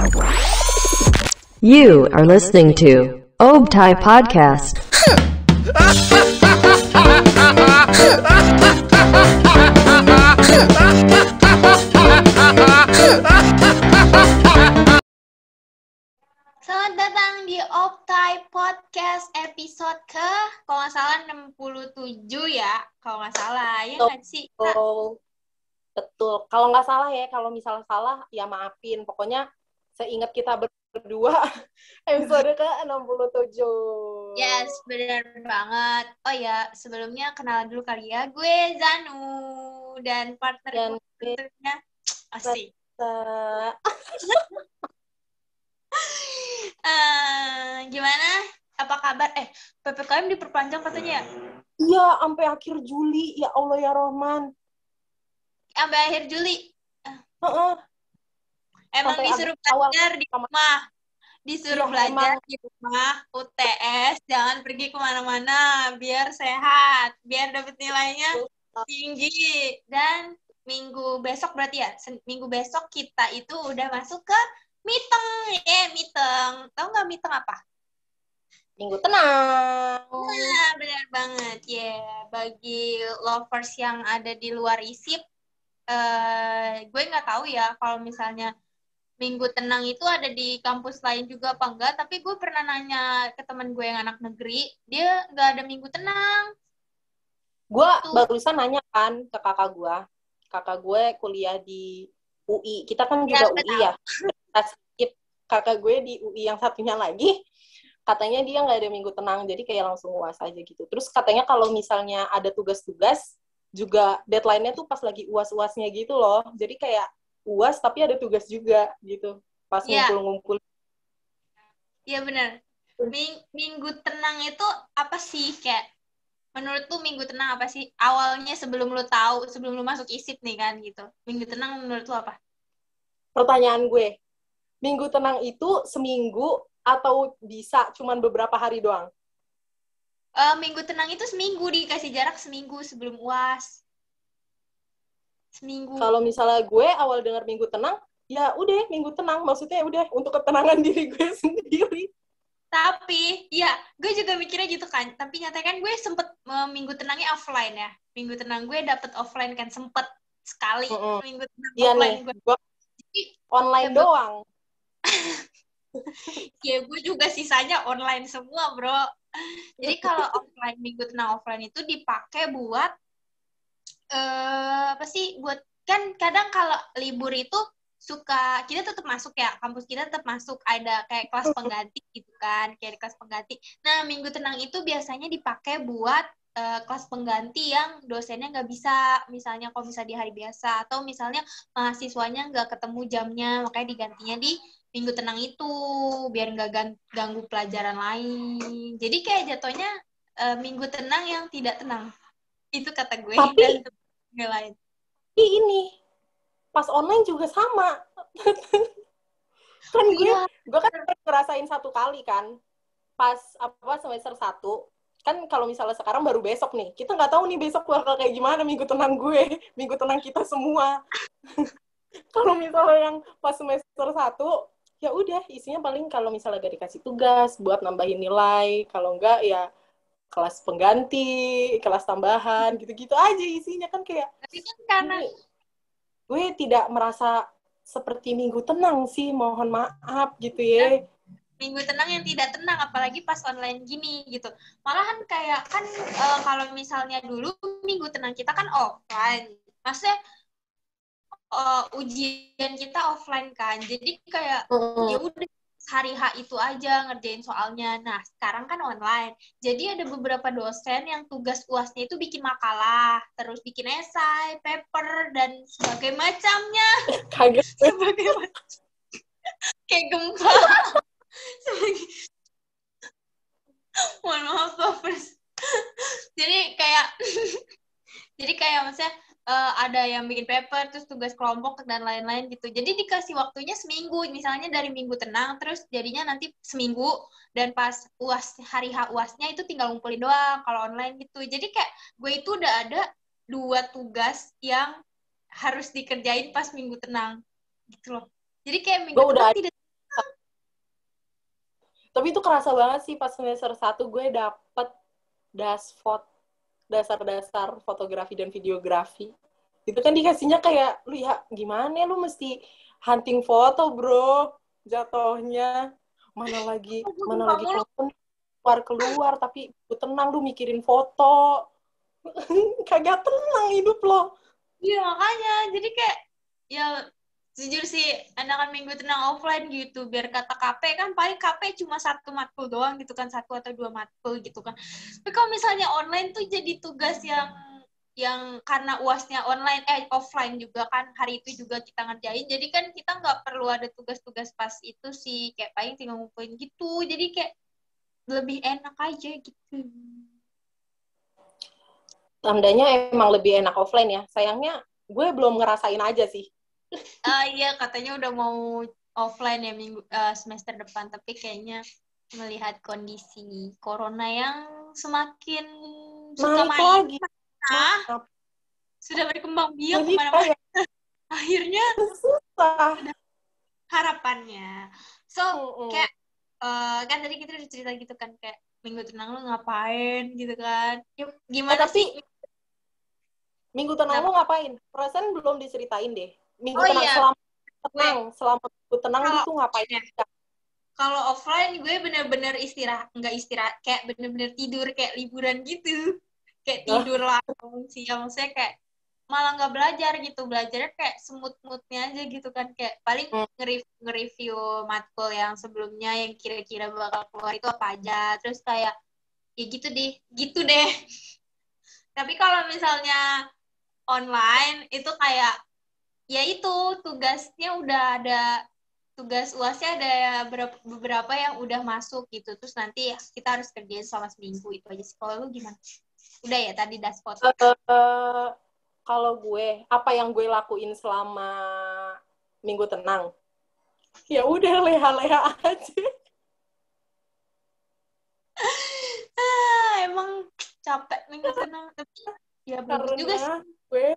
You are listening to Obtai Podcast. Selamat datang di Obtai Podcast episode kalau nggak salah 67 ya. Kalau nggak salah, ya nggak sih? Betul. Kalau nggak salah ya, kalau misalnya salah, ya maafin. Pokoknya seingat kita berdua, episode ke-67. Yes, benar banget. Oh ya, sebelumnya kenalan dulu kali ya. Gue Zanu, dan partner gue tentunya asik. Gimana? Apa kabar? PPKM diperpanjang katanya ya? Iya, sampai akhir Juli. Ya Allah ya Rahman. Sampai akhir Juli. Emang Sampai disuruh awal belajar di rumah. Disuruh Iya, belajar emang. di rumah, UTS, jangan pergi kemana-mana, biar sehat, biar dapat nilainya tinggi. Dan minggu besok berarti ya, minggu besok kita itu udah masuk ke Miteng. Miteng. Tahu nggak Miteng apa? Minggu tenang. Nah, benar banget. Bagi lovers yang ada di luar ISIP, gue nggak tahu ya kalau misalnya Minggu tenang itu ada di kampus lain juga apa enggak, tapi gue pernah nanya ke teman gue yang anak negeri, dia nggak ada Minggu tenang. Gue barusan nanya kan ke kakak gue. Kakak gue kuliah di UI. Kita kan juga UI ya. Kakak gue di UI yang satunya lagi, katanya dia nggak ada Minggu tenang, jadi kayak langsung UAS aja gitu. Terus katanya kalau misalnya ada tugas-tugas, juga deadline-nya tuh pas lagi UAS-UASnya gitu loh. Jadi kayak UAS tapi ada tugas juga gitu. Pas ngumpul-ngumpul. Iya benar. Minggu tenang itu apa sih? Kayak menurut lu Minggu tenang apa sih? Awalnya sebelum lu tahu, sebelum lu masuk ISIP nih kan gitu. Minggu tenang menurut lu apa? Pertanyaan gue, Minggu tenang itu seminggu atau bisa cuman beberapa hari doang? Minggu tenang itu seminggu, dikasih jarak seminggu sebelum UAS. Seminggu. Kalau misalnya gue awal dengar Minggu tenang, ya udah Minggu tenang, maksudnya udah untuk ketenangan diri gue sendiri. Tapi, ya, gue juga mikirnya gitu kan. Tapi nyatanya kan gue sempet Minggu tenangnya offline ya. Minggu tenang gue dapet offline kan, sempet sekali Minggu tenang offline gue. Jadi, online ya, doang. Ya, gue juga sisanya online semua, bro. Jadi kalau offline, Minggu tenang offline itu dipakai buat apa sih? Buat kan kadang kalau libur itu suka kita tetap masuk ya, kampus kita tetap masuk, ada kayak kelas pengganti gitu kan, kayak di kelas pengganti. Nah, Minggu tenang itu biasanya dipakai buat kelas pengganti yang dosennya nggak bisa, misalnya kalau bisa di hari biasa, atau misalnya mahasiswanya nggak ketemu jamnya, makanya digantinya di Minggu tenang itu, biar nggak ganggu pelajaran lain. Jadi kayak jatuhnya Minggu tenang yang tidak tenang. Itu kata gue. Tapi dan lain. Ini pas online juga sama. Kan gue kan ngerasain satu kali kan. Pas semester 1, kan kalau misalnya sekarang baru besok nih. Kita nggak tahu nih besok bakal kayak gimana Minggu tenang gue, Minggu tenang kita semua. Kalau misalnya yang pas semester 1, ya udah isinya paling kalau misalnya gak dikasih tugas buat nambahin nilai, kalau enggak ya kelas pengganti, kelas tambahan, gitu-gitu aja isinya kan kayak. Tapi kan karena gue tidak merasa seperti Minggu tenang sih, mohon maaf gitu ya. Minggu tenang yang tidak tenang, apalagi pas online gini gitu. Malahan kayak kan kalau misalnya dulu Minggu tenang kita kan offline, maksudnya ujian kita offline kan, jadi kayak ya udah hari H itu aja ngerjain soalnya. Nah, sekarang kan online. Jadi ada beberapa dosen yang tugas UASnya itu bikin makalah, terus bikin esai, paper, dan sebagainya macamnya. Kaget. Sebagai macam. Kayak gempa. Mohon maaf, lovers. Jadi kayak maksudnya ada yang bikin paper, terus tugas kelompok, dan lain-lain gitu. Jadi dikasih waktunya seminggu, misalnya dari Minggu tenang, terus jadinya nanti seminggu, dan pas UAS, hari H UASnya itu tinggal ngumpulin doang, kalau online gitu. Jadi kayak gue itu udah ada 2 tugas yang harus dikerjain pas Minggu tenang, gitu loh. Jadi kayak Minggu tenang tidak Tapi itu kerasa banget sih pas semester 1 gue dapet dasfot, dasar-dasar fotografi dan videografi. Itu kan dikasihnya kayak, lu ya gimana lu mesti hunting foto bro, jatuhnya. Mana lagi Sumpah mulu. keluar, tapi lu tenang lu mikirin foto. Kagak tenang hidup lo. Iya makanya, jadi kayak ya jujur sih enakan minggu tenang offline gitu, biar kata KP kan paling KP cuma satu matkul doang gitu kan, satu atau dua matkul gitu kan. Tapi kalau misalnya online tuh jadi tugas yang karena UASnya online offline juga kan, hari itu juga kita ngerjain, jadi kan kita nggak perlu ada tugas-tugas pas itu sih, kayak paling tinggal ngumpulin gitu, jadi kayak lebih enak aja gitu. Tandanya emang lebih enak offline ya. Sayangnya gue belum ngerasain aja sih. Iya katanya udah mau offline ya semester depan, tapi kayaknya melihat kondisi corona yang semakin suka Naik main, lagi. sudah berkembang biak Jadi kemana-mana. kayak Akhirnya susah. harapannya. So kayak kan tadi kita udah cerita gitu kan, kayak minggu tenang lu ngapain gitu kan? Yuk, gimana Tapi sih? minggu tenang Kenapa? lu ngapain? Perasaan belum diceritain deh. Minggu Oh tenang iya, gue selama minggu tenang lu kalau tuh ngapain? ya, kalau offline gue bener-bener istirahat, nggak istirahat, kayak bener-bener tidur kayak liburan gitu, kayak tidur lah siang, maksudnya kayak malah nggak belajar gitu, belajarnya kayak semut-mutnya aja gitu kan, kayak paling nge-review matkul yang sebelumnya yang kira-kira bakal keluar itu apa aja, terus kayak ya gitu deh. Tapi kalau misalnya online itu kayak ya itu tugasnya udah ada, tugas UASnya ada beberapa yang udah masuk gitu, terus nanti kita harus kerjain selama seminggu, itu aja sih. Kalau lu gimana? Udah ya tadi dashboard. Uh, kalau gue, apa yang gue lakuin selama minggu tenang? Ya udah leha-leha aja. Emang capek minggu tenang, tapi ya bagus juga sih. Karena gue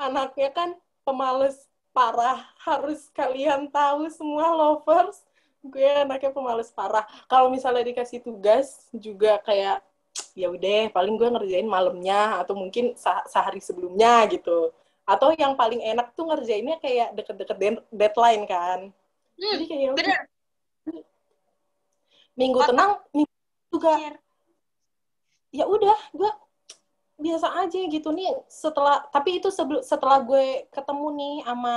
anaknya kan pemalas parah. Harus kalian tahu semua lovers. Gue anaknya pemalas parah. Kalau misalnya dikasih tugas juga kayak ya udah paling gue ngerjain malamnya atau mungkin sehari sebelumnya gitu. Atau yang paling enak tuh ngerjainnya kayak deket-deket deadline kan. Jadi kayak ya udah Bener. minggu Otak tenang minggu juga mikir. ya udah gue biasa aja gitu nih. Tapi itu setelah gue ketemu nih sama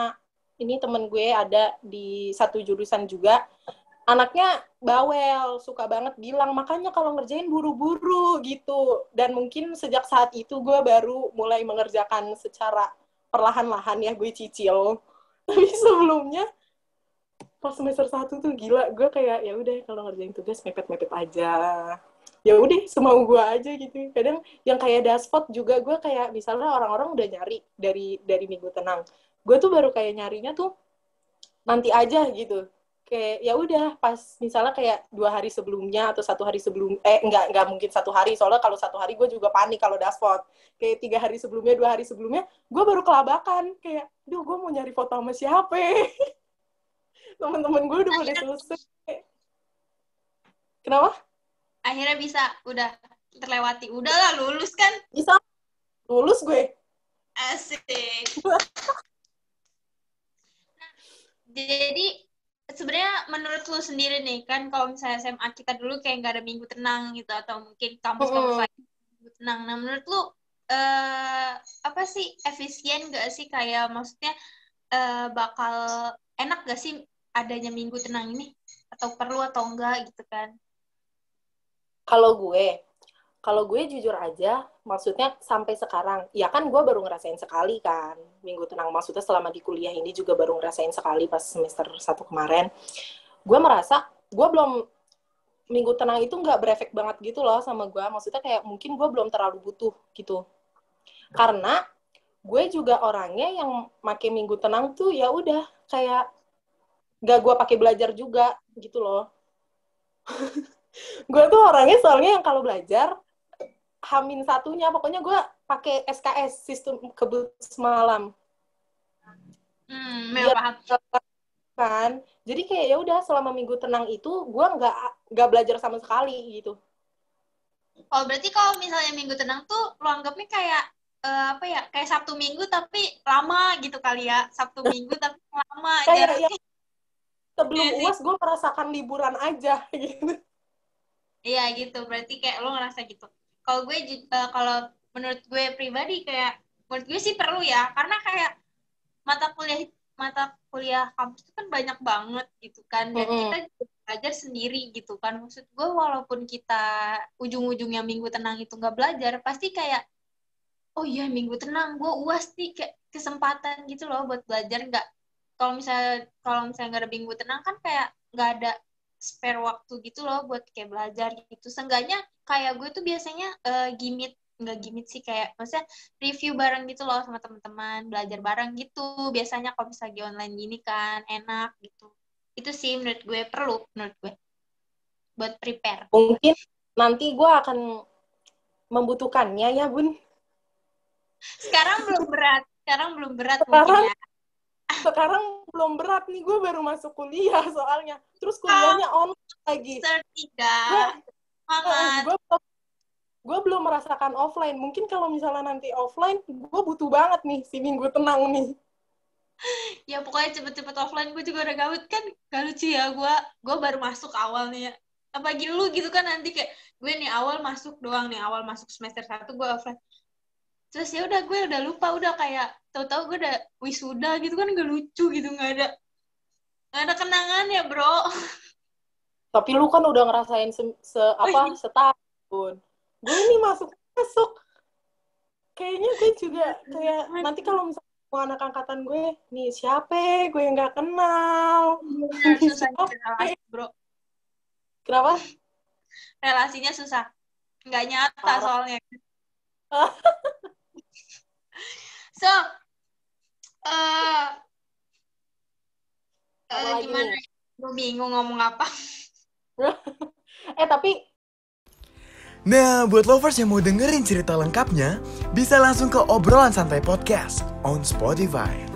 ini temen gue ada di satu jurusan juga, anaknya bawel, suka banget bilang makanya kalau ngerjain buru-buru gitu. Dan mungkin sejak saat itu gue baru mulai mengerjakan secara perlahan-lahan ya, gue cicil. Tapi sebelumnya pas semester 1 tuh gila, gue kayak ya udah kalau ngerjain tugas mepet-mepet aja. Ya udah semau gue aja gitu. Kadang yang kayak dashboard juga gue kayak misalnya orang-orang udah nyari dari minggu tenang, gue tuh baru kayak nyarinya tuh nanti aja gitu. Kayak ya udah pas misalnya kayak 2 hari sebelumnya atau 1 hari sebelum enggak mungkin 1 hari, soalnya kalau 1 hari gue juga panik kalau dashboard. Kayak 3 hari sebelumnya, 2 hari sebelumnya gue baru kelabakan kayak duh gue mau nyari foto sama siapa. Teman-teman gue udah pada selesai. Kenapa? Akhirnya bisa, udah terlewati. Udahlah, lulus kan? Bisa lulus gue. Asik. Jadi sebenarnya menurut lu sendiri nih kan, kalau misalnya SMA kita dulu kayak nggak ada minggu tenang gitu, atau mungkin kampus-kampus lain minggu tenang. Nah menurut lu apa sih, efisien nggak sih, kayak maksudnya bakal enak gak sih adanya minggu tenang ini, atau perlu atau enggak gitu kan? Kalau gue jujur aja, maksudnya sampai sekarang, ya kan gue baru ngerasain sekali kan, minggu tenang. Maksudnya selama di kuliah ini juga baru ngerasain sekali pas semester 1 kemarin. Gue merasa, gue belum, minggu tenang itu nggak berefek banget gitu loh sama gue. Maksudnya kayak mungkin gue belum terlalu butuh gitu. Karena gue juga orangnya yang make minggu tenang tuh ya udah kayak gak gue pakai belajar juga gitu loh. Gue tuh orangnya soalnya yang kalau belajar Hamin satunya, pokoknya gue pakai SKS, sistem kebut semalam. Memang Biar paham. kan, Jadi kayak ya udah selama minggu tenang itu gue nggak belajar sama sekali gitu. Oh, berarti kalau misalnya minggu tenang tuh lo anggapnya kayak apa ya? Kayak Sabtu Minggu tapi lama gitu kali ya. Sabtu Minggu tapi lama Kayak ya jaraknya. sebelum Iya sih. UAS gue merasakan liburan aja gitu. Iya gitu. Berarti kayak lo ngerasa gitu. Kalau gue kalau menurut gue pribadi kayak menurut gue sih perlu ya, karena kayak mata kuliah mata kuliah kampus itu kan banyak banget gitu kan, dan kita juga belajar sendiri gitu kan. Maksud gue walaupun kita ujung-ujungnya minggu tenang itu nggak belajar, pasti kayak oh iya minggu tenang gue UAS nih, kayak kesempatan gitu loh buat belajar. Nggak, kalau misalnya nggak ada minggu tenang kan kayak nggak ada spare waktu gitu loh buat kayak belajar gitu. Seenggaknya kayak gue tuh biasanya nggak gimmick sih, kayak maksudnya review bareng gitu loh sama teman-teman, belajar bareng gitu biasanya kalau misalnya online gini kan enak gitu. Itu sih menurut gue perlu, menurut gue buat prepare. Mungkin nanti gue akan membutuhkannya ya Bun. Sekarang belum berat Sekarang mungkin ya. sekarang belum berat nih, gue baru masuk kuliah soalnya. Terus kuliahnya online lagi. Tidak banget. Gue belum merasakan offline. Mungkin kalau misalnya nanti offline, gue butuh banget nih si minggu tenang nih. Ya pokoknya cepet-cepet offline. Gue juga udah gabut kan, gak lucu ya. Gue baru masuk awalnya, apalagi lu gitu kan, nanti kayak gue nih awal masuk doang nih, awal masuk semester 1 gue offline, terus ya udah gue udah lupa, udah kayak tahu-tahu gue udah wisuda gitu kan, gak lucu gitu, nggak ada kenangan ya bro. Tapi lu kan udah ngerasain setahun. Gue ini masuk kayaknya gue juga kayak nanti kalau misalnya anak angkatan gue nih siapa gue yang nggak kenal. Susah relasi bro, Kenapa? relasinya susah, nggak nyata Parah. soalnya. So gimana nih? gue bingung ngomong apa. Tapi Nah, buat lovers yang mau dengerin cerita lengkapnya, bisa langsung ke Obrolan Santai Podcast on Spotify.